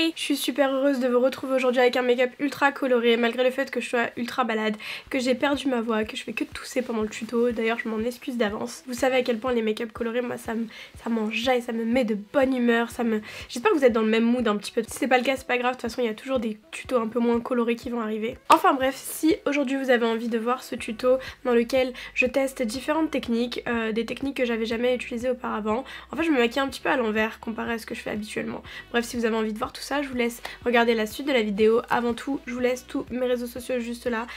Hey, je suis super heureuse de vous retrouver aujourd'hui avec un make-up ultra coloré malgré le fait que je sois ultra balade, que j'ai perdu ma voix, que je fais que tousser pendant le tuto. D'ailleurs je m'en excuse d'avance. Vous savez à quel point les make-up colorés, moi ça m'enjaille, ça me met de bonne humeur, J'espère que vous êtes dans le même mood un petit peu. Si c'est pas le cas c'est pas grave, de toute façon il y a toujours des tutos un peu moins colorés qui vont arriver. Enfin bref, si aujourd'hui vous avez envie de voir ce tuto dans lequel je teste différentes techniques, des techniques que j'avais jamais utilisées auparavant. En fait je me maquille un petit peu à l'envers comparé à ce que je fais habituellement. Bref, si vous avez envie de voir tout ça, je vous laisse regarder la suite de la vidéo. Avant tout, je vous laisse tous mes réseaux sociaux juste là.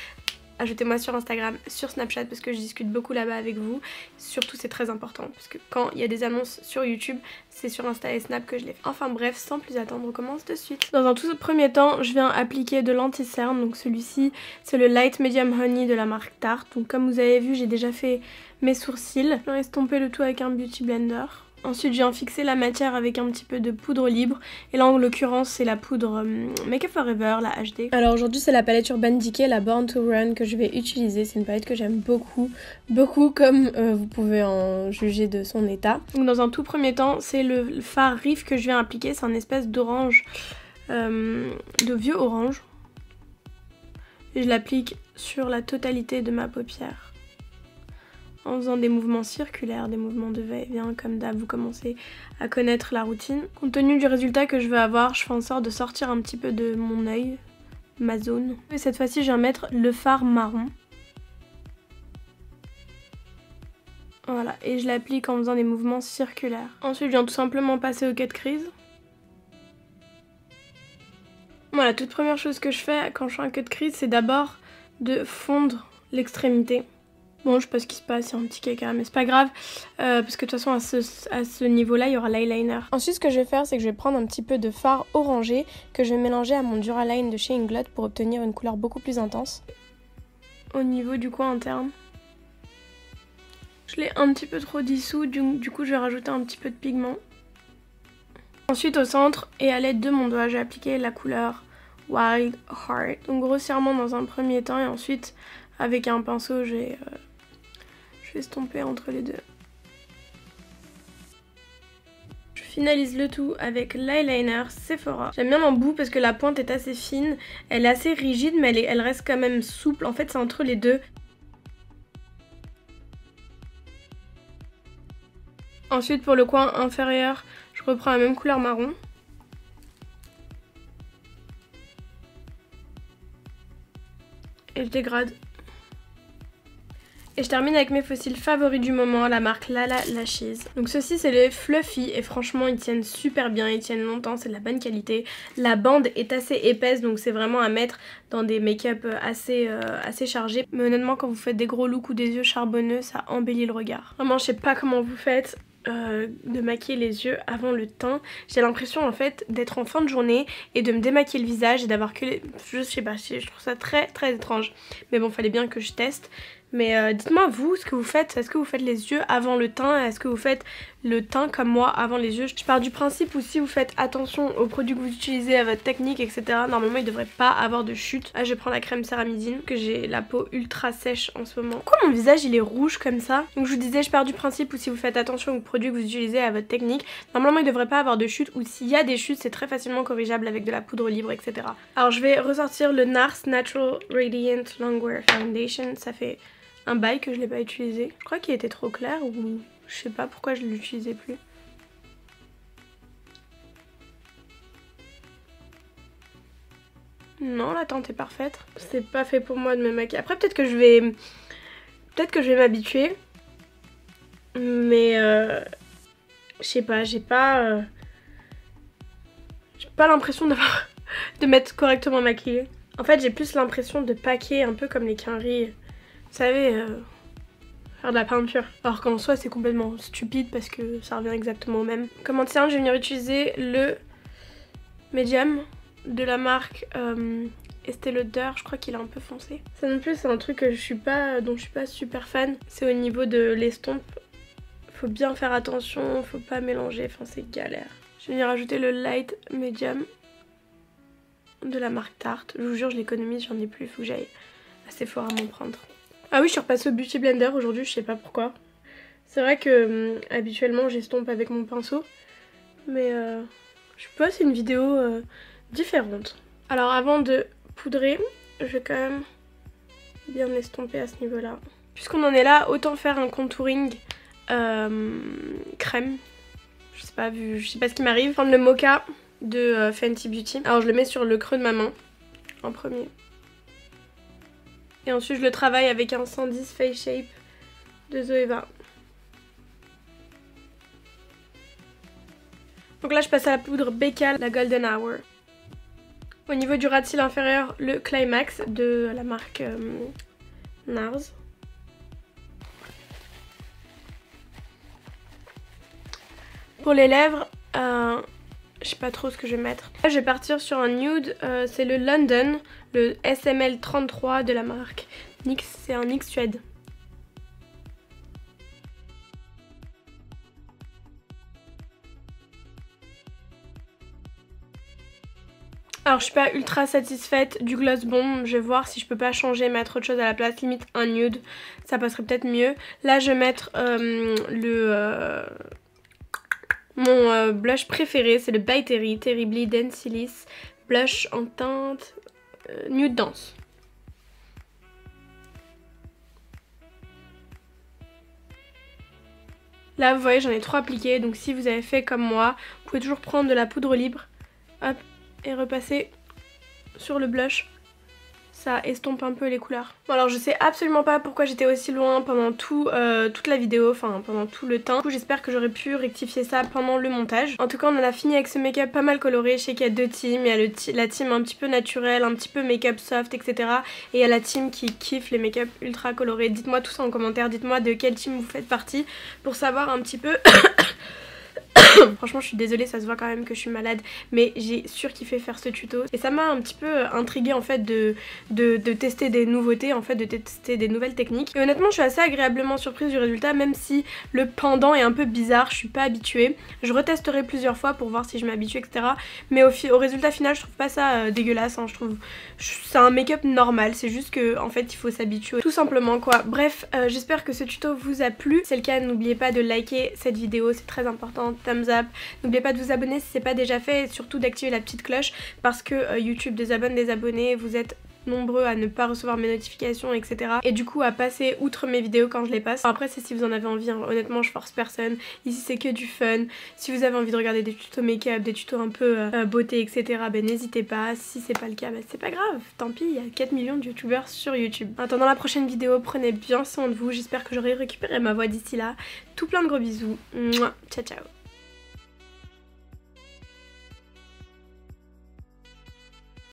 Ajoutez-moi sur Instagram, sur Snapchat parce que je discute beaucoup là-bas avec vous. Surtout c'est très important parce que quand il y a des annonces sur YouTube, c'est sur Insta et Snap que je les fais. Enfin bref, sans plus attendre, on commence de suite. Dans un tout premier temps, je viens appliquer de l'anti-cerne. Donc celui-ci, c'est le Light Medium Honey de la marque Tarte. Donc comme vous avez vu, j'ai déjà fait mes sourcils. Je viens estomper le tout avec un Beauty Blender. Ensuite, je viens fixer la matière avec un petit peu de poudre libre. Et là, en l'occurrence, c'est la poudre Make Up Forever, la HD. Alors aujourd'hui, c'est la palette Urban Decay, la Born to Run que je vais utiliser. C'est une palette que j'aime beaucoup, comme vous pouvez en juger de son état. Donc dans un tout premier temps, c'est le fard Riff que je viens appliquer. C'est un espèce d'orange, de vieux orange. Et je l'applique sur la totalité de ma paupière. En faisant des mouvements circulaires, des mouvements de va-et-vient comme d'hab, vous commencez à connaître la routine. Compte tenu du résultat que je veux avoir, je fais en sorte de sortir un petit peu de mon œil, ma zone. Et cette fois-ci, je viens mettre le fard marron. Voilà, et je l'applique en faisant des mouvements circulaires. Ensuite, je viens tout simplement passer au cut crease. Voilà, toute première chose que je fais quand je fais un cut crease, c'est d'abord de fondre l'extrémité. Bon, je sais pas ce qui se passe, il y a un petit caca, mais c'est pas grave, parce que de toute façon, à ce niveau-là, il y aura l'eyeliner. Ensuite, ce que je vais faire, c'est que je vais prendre un petit peu de fard orangé que je vais mélanger à mon Duraline de chez Inglot pour obtenir une couleur beaucoup plus intense. Au niveau du coin interne. Je l'ai un petit peu trop dissous, du coup, je vais rajouter un petit peu de pigment. Ensuite, au centre, et à l'aide de mon doigt, je vais appliquer la couleur Wild Heart. Donc grossièrement dans un premier temps, et ensuite, avec un pinceau, je vais estomper entre les deux. Je finalise le tout avec l'eyeliner Sephora. J'aime bien l'embout parce que la pointe est assez fine, elle est assez rigide mais elle reste quand même souple. En fait c'est entre les deux. Ensuite pour le coin inférieur, je reprends la même couleur marron. Et je dégrade. Et je termine avec mes fossiles favoris du moment, la marque Lala Lashes. Donc ceux-ci c'est les Fluffy et franchement ils tiennent super bien, ils tiennent longtemps, c'est de la bonne qualité. La bande est assez épaisse donc c'est vraiment à mettre dans des make-up assez chargés. Mais honnêtement quand vous faites des gros looks ou des yeux charbonneux ça embellit le regard. Vraiment je sais pas comment vous faites de maquiller les yeux avant le teint. J'ai l'impression en fait d'être en fin de journée et de me démaquiller le visage et d'avoir que les... Je sais pas, je trouve ça très étrange. Mais bon fallait bien que je teste. Mais dites-moi vous ce que vous faites. Est-ce que vous faites les yeux avant le teint? Est-ce que vous faites le teint comme moi avant les yeux? Je pars du principe où si vous faites attention aux produits que vous utilisez, à votre technique, etc. Normalement il ne devrait pas avoir de chute. Là je prends la crème céramidine que j'ai la peau ultra sèche en ce moment. Pourquoi mon visage il est rouge comme ça? Donc je vous disais je pars du principe où si vous faites attention aux produits que vous utilisez, à votre technique, normalement il ne devrait pas avoir de chute, ou s'il y a des chutes c'est très facilement corrigeable avec de la poudre libre, etc. Alors je vais ressortir le NARS Natural Radiant Longwear Foundation. Ça fait un bail que je l'ai pas utilisé. Je crois qu'il était trop clair ou je sais pas pourquoi je l'utilisais plus. Non, la teinte est parfaite. C'est pas fait pour moi de me maquiller. Après peut-être que je vais m'habituer. Mais je sais pas, j'ai pas l'impression de m'être correctement maquillée. En fait j'ai plus l'impression de paquer un peu comme les quinries. Vous savez, faire de la peinture. Alors qu'en soi c'est complètement stupide parce que ça revient exactement au même. Comme anti-cerne, je vais venir utiliser le Medium de la marque Estée Lauder. Je crois qu'il est un peu foncé. Ça non plus c'est un truc que dont je suis pas super fan. C'est au niveau de l'estompe. Faut bien faire attention, faut pas mélanger, enfin c'est galère. Je vais venir rajouter le Light Medium de la marque Tarte. Je vous jure je l'économise, j'en ai plus, il faut que j'aille à Sephora m'en prendre. Ah oui, je suis repassée au Beauty Blender aujourd'hui, je sais pas pourquoi. C'est vrai que habituellement j'estompe avec mon pinceau. Mais je sais pas, c'est une vidéo différentes. Alors avant de poudrer, je vais quand même bien estomper à ce niveau-là. Puisqu'on en est là, autant faire un contouring crème. Je sais pas ce qui m'arrive. Prendre le Mocha de Fenty Beauty. Alors je le mets sur le creux de ma main en premier. Et ensuite je le travaille avec un 110 Face Shape de Zoeva. Donc là je passe à la poudre Becca, la Golden Hour. Au niveau du ras de cils inférieur, le Climax de la marque NARS. Pour les lèvres, je sais pas trop ce que je vais mettre. Là je vais partir sur un nude, c'est le London, le SML 33 de la marque NYX, c'est un NYX Suède. Alors je suis pas ultra satisfaite du Gloss Bomb, je vais voir si je peux pas changer, mettre autre chose à la place, limite un nude, ça passerait peut-être mieux. Là je vais mettre mon blush préféré, c'est le By Terry, Terribly Densilis, blush en teinte nude dense. Là vous voyez j'en ai 3 appliqués, donc si vous avez fait comme moi, vous pouvez toujours prendre de la poudre libre, hop, et repasser sur le blush. Ça estompe un peu les couleurs. Bon alors je sais absolument pas pourquoi j'étais aussi loin pendant toute la vidéo, enfin pendant tout le temps. Du coup j'espère que j'aurais pu rectifier ça pendant le montage. En tout cas on en a fini avec ce make-up pas mal coloré. Je sais qu'il y a 2 teams, il y a la team un petit peu naturelle, un petit peu make-up soft, etc. Et il y a la team qui kiffe les make-up ultra colorés. Dites-moi tout ça en commentaire, dites-moi de quelle team vous faites partie pour savoir un petit peu... Franchement je suis désolée, ça se voit quand même que je suis malade, mais j'ai surkiffé faire ce tuto et ça m'a un petit peu intriguée en fait de tester des nouveautés, en fait de tester des nouvelles techniques. Et honnêtement je suis assez agréablement surprise du résultat, même si le pendant est un peu bizarre, je suis pas habituée. Je retesterai plusieurs fois pour voir si je m'habitue, etc. Mais au résultat final je trouve pas ça dégueulasse, hein. Je trouve c'est un make-up normal, c'est juste que en fait il faut s'habituer tout simplement quoi. Bref, j'espère que ce tuto vous a plu. Si c'est le cas, n'oubliez pas de liker cette vidéo, c'est très important. Thumbs up. N'oubliez pas de vous abonner si c'est pas déjà fait et surtout d'activer la petite cloche parce que YouTube désabonne des abonnés, vous êtes nombreux à ne pas recevoir mes notifications, etc. Et du coup à passer outre mes vidéos quand je les passe. Après c'est si vous en avez envie, hein. Honnêtement je force personne, ici c'est que du fun. Si vous avez envie de regarder des tutos make-up, des tutos un peu beauté, etc. ben n'hésitez pas. Si c'est pas le cas, ben c'est pas grave, tant pis, il y a 4 millions de youtubeurs sur YouTube. En attendant la prochaine vidéo, prenez bien soin de vous, j'espère que j'aurai récupéré ma voix d'ici là. Tout plein de gros bisous, mouah, ciao ciao.